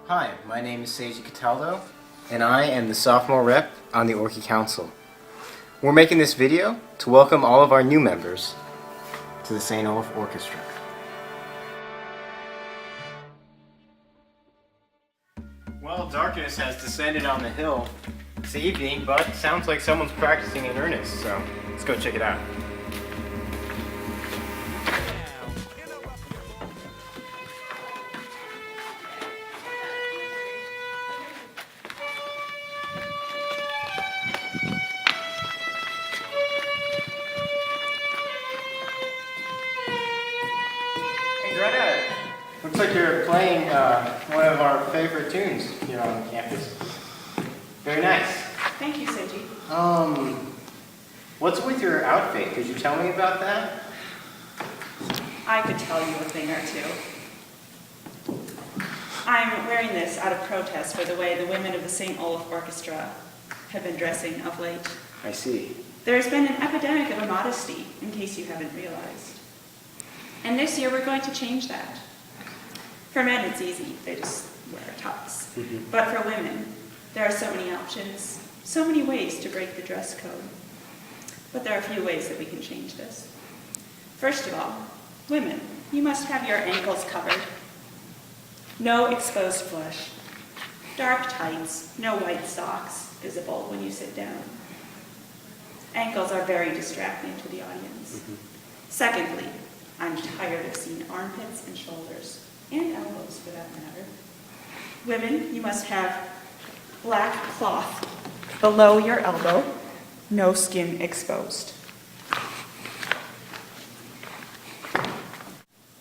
Hi, my name is Seiji Cataldo, and I am the sophomore rep on the Orchie Council. We're making this video to welcome all of our new members to the St. Olaf Orchestra. Well, darkness has descended on the hill this evening, but it sounds like someone's practicing in earnest, so let's go check it out. Looks like you're playing one of our favorite tunes here on campus. Very nice. Thank you, Seiji. What's with your outfit? Could you tell me about that? I could tell you a thing or two. I'm wearing this out of protest for the way the women of the St. Olaf Orchestra have been dressing of late. I see. There's been an epidemic of immodesty, in case you haven't realized. And this year we're going to change that. For men, it's easy. They just wear tops. But for women, there are so many options, so many ways to break the dress code. But there are a few ways that we can change this. First of all, women, you must have your ankles covered. No exposed flesh. Dark tights, no white socks visible when you sit down. Ankles are very distracting to the audience. Secondly, I'm tired of seeing armpits and shoulders. And elbows, for that matter. Women, you must have black cloth below your elbow, no skin exposed.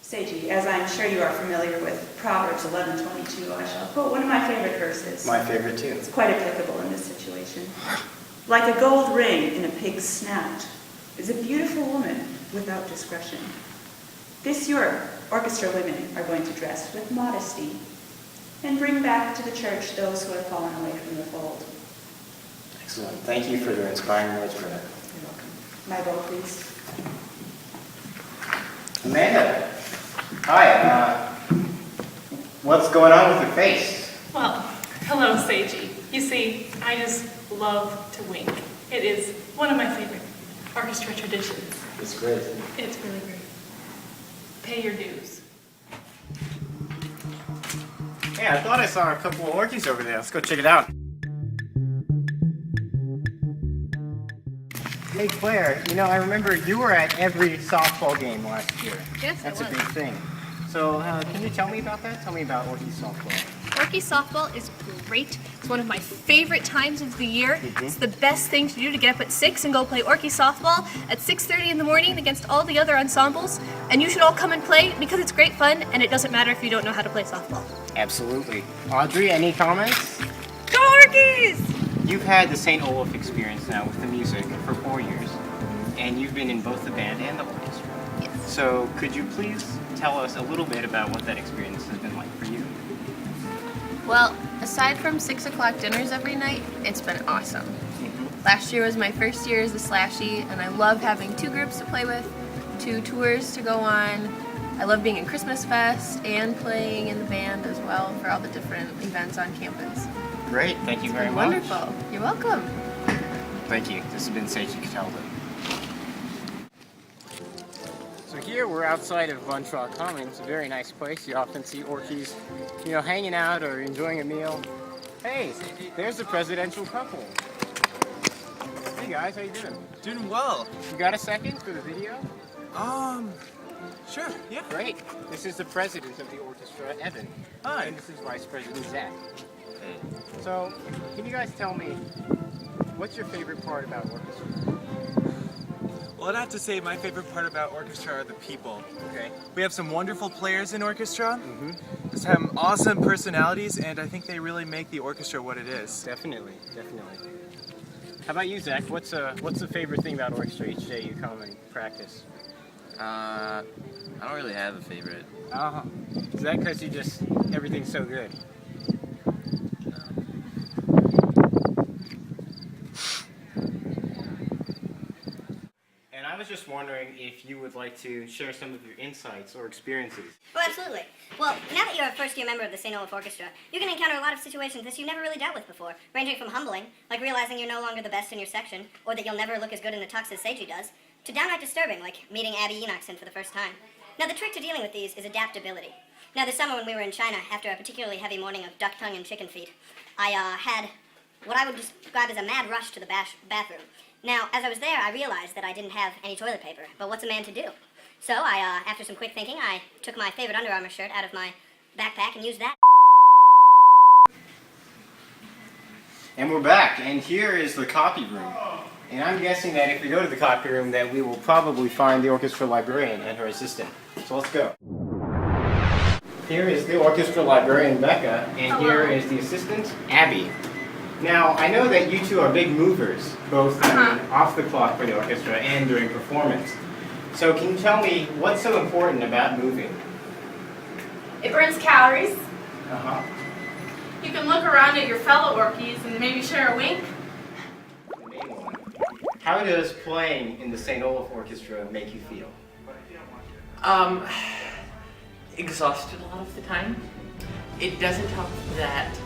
Seiji, as I'm sure you are familiar with Proverbs 11:22, I shall quote one of my favorite verses. My favorite too. It's quite applicable in this situation. Like a gold ring in a pig's snout is a beautiful woman without discretion. This year, orchestra women are going to dress with modesty and bring back to the church those who have fallen away from the fold. Excellent. Thank you for your inspiring words, Brett. You're welcome. My vote, please. Amanda. Hi. What's going on with your face? Well, hello, Seiji. You see, I just love to wink. It is one of my favorite orchestra traditions. It's great. It's really great. Pay your dues. Yeah, I thought I saw a couple of orchies over there. Let's go check it out. Hey Claire, I remember you were at every softball game last year. Yes, That's I a was. big thing. So can you tell me about that? Tell me about orchie softball. Orchie softball is great. It's one of my favorite times of the year. It's the best thing to do to get up at 6 and go play Orchie softball at 6:30 in the morning against all the other ensembles. And you should all come and play because it's great fun and it doesn't matter if you don't know how to play softball. Absolutely. Audrey, any comments? Go Orchies! You've had the St. Olaf experience now with the music for 4 years, and you've been in both the band and the orchestra. Yes. So could you please tell us a little bit about what that experience has been like for you? Well, aside from 6 o'clock dinners every night, it's been awesome. Last year was my first year as a Slashie, and I love having 2 groups to play with, 2 tours to go on. I love being in Christmas Fest and playing in the band as well for all the different events on campus. Great, thank you very much. Wonderful. You're welcome. Thank you. This has been Seiji Cataldo. So here we're outside of Von Traub Commons, a very nice place. You often see orchies, hanging out or enjoying a meal. Hey, there's the presidential couple. Hey guys, how you doing? Doing well. You got a second for the video? Sure, yeah. Great. This is the president of the orchestra, Evan. Hi. And this is Vice President Zach. So, can you guys tell me, what's your favorite part about orchestra? Well, I'd have to say my favorite part about orchestra are the people. Okay. We have some wonderful players in orchestra. Just have awesome personalities, and I think they really make the orchestra what it is. Definitely, definitely. How about you, Zach? What's the favorite thing about orchestra each day you come and practice? I don't really have a favorite. Is that because everything's so good? And I was just wondering if you would like to share some of your insights or experiences. Oh, absolutely. Well, now that you're a first-year member of the St. Olaf Orchestra, you can encounter a lot of situations that you never really dealt with before, ranging from humbling, like realizing you're no longer the best in your section, or that you'll never look as good in the tux as Seiji does, to downright disturbing, like meeting Abby Enochson for the first time. Now, the trick to dealing with these is adaptability. Now, this summer when we were in China, after a particularly heavy morning of duck tongue and chicken feet, I had what I would describe as a mad rush to the bathroom. Now, as I was there, I realized that I didn't have any toilet paper, but what's a man to do? So after some quick thinking, I took my favorite Under Armour shirt out of my backpack and used that. And we're back, and here is the copy room. And I'm guessing that if we go to the copy room that we will probably find the orchestra librarian and her assistant. So let's go. Here is the orchestra librarian, Becca, and here is the assistant, Abby. Now, I know that you two are big movers, both off the clock for the orchestra and during performance. So can you tell me what's so important about moving? It burns calories. Uh-huh. You can look around at your fellow orchies and maybe share a wink. The main one. How does playing in the St. Olaf Orchestra make you feel? Exhausted a lot of the time. It doesn't help that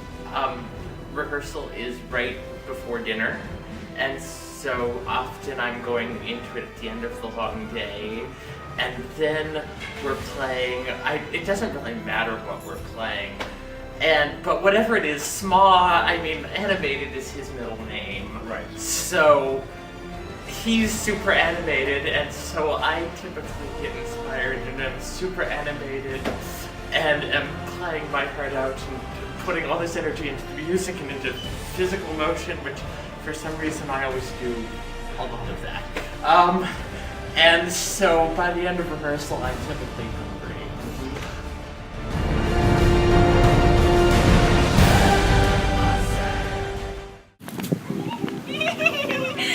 rehearsal is right before dinner, and so often I'm going into it at the end of the long day, and then we're playing. It doesn't really matter what we're playing, but whatever it is, animated is his middle name. Right. So he's super animated, and so I typically get inspired, and I'm super animated, and am playing my heart out and putting all this energy into the music and into physical motion, which for some reason I always do a lot of that. And so by the end of rehearsal, I'm typically hungry.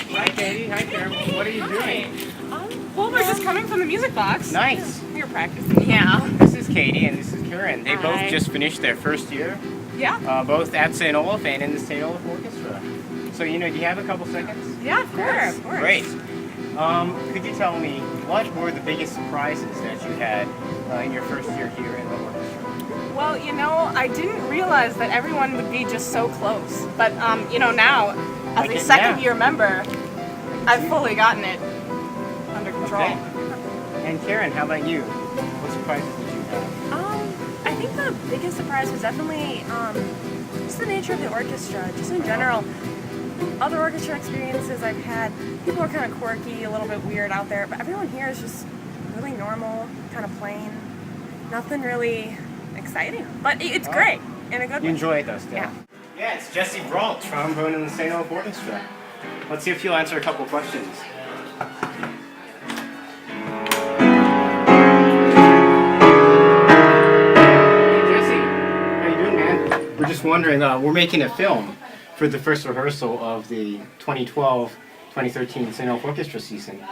Hi, Katie. Hi, Karen. What are you doing? Well, we're just coming from the music box. Nice. We were practicing. Yeah. This is Katie and this is Karen. They both Hi. just finished their first year. Yeah. Both at St. Olaf and in the St. Olaf Orchestra. So, do you have a couple seconds? Yeah, of course. Great. Could you tell me what were the biggest surprises that you had in your first year here in the orchestra? Well, I didn't realize that everyone would be just so close. But, now, as a second-year member, I've fully gotten it under control. Okay. And Karen, how about you? What surprises did you have? I think the biggest surprise was definitely just the nature of the orchestra, just in general. Other orchestra experiences I've had, people are kind of quirky, a little bit weird out there, but everyone here is just really normal, kind of plain, nothing really exciting, but it's great in a good way. You enjoy it though still? Yeah. Yeah, it's Jesse Brault, trombone in the St. Olaf Orchestra. Let's see if you'll answer a couple questions. We're just wondering, we're making a film for the first rehearsal of the 2012-2013 St. Olaf Orchestra season.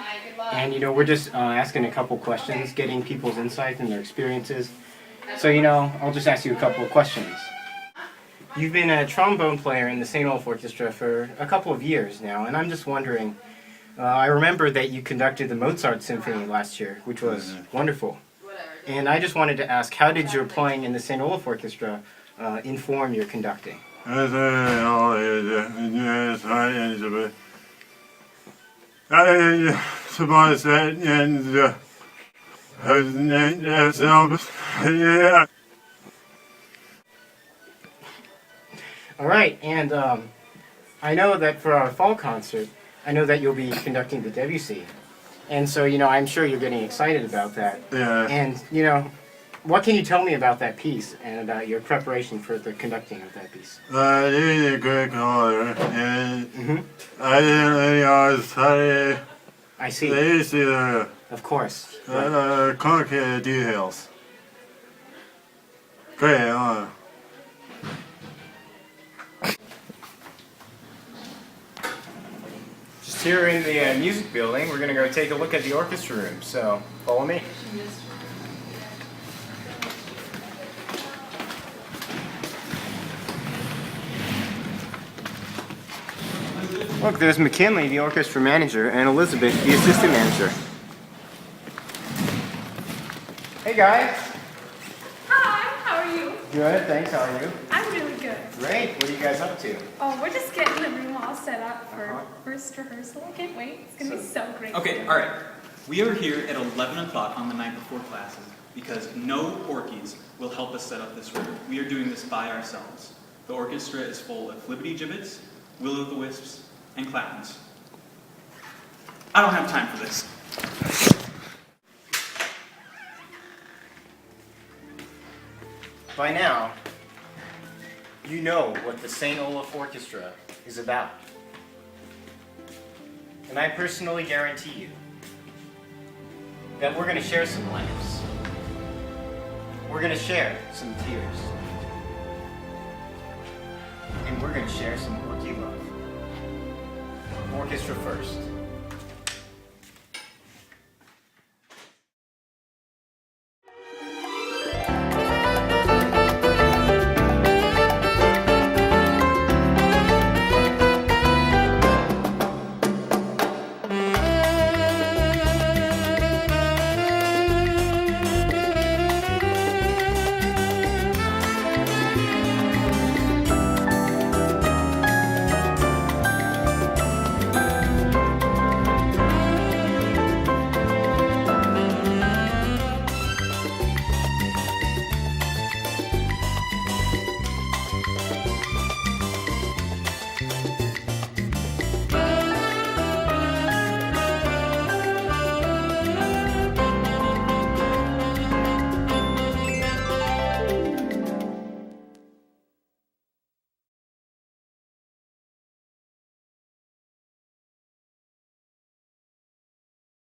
And, we're just asking a couple questions, getting people's insights and their experiences. So, I'll just ask you a couple of questions. You've been a trombone player in the St. Olaf Orchestra for a couple of years now, and I'm just wondering, I remember that you conducted the Mozart Symphony last year, which was wonderful. And I just wanted to ask, how did your playing in the St. Olaf Orchestra inform your conducting? All right, and I know that for our fall concert, I know that you'll be conducting the Debussy. And so, I'm sure you're getting excited about that. Yeah. And, what can you tell me about that piece and about your preparation for the conducting of that piece? Really good color, and I didn't really study. I see. The Of course. complicated details. Great, Just here in the music building, we're going to go take a look at the orchestra room. So, follow me. Look, there's McKinley, the orchestra manager, and Elizabeth, the assistant manager. Hey guys. Hi, how are you? Good, thanks. How are you? I'm really good. Great. What are you guys up to? Oh, we're just getting the room all set up for first rehearsal. I can't wait. It's gonna be so great. Okay, all right. We are here at 11 o'clock on the night before classes because no orchies will help us set up this room. We are doing this by ourselves. The orchestra is full of flibbity-gibbets, will-o'-the-wisps, and clowns. I don't have time for this. By now, you know what the St. Olaf Orchestra is about. And I personally guarantee you that we're going to share some laughs. We're going to share some tears. And we're going to share some orchie love. Orchestra first.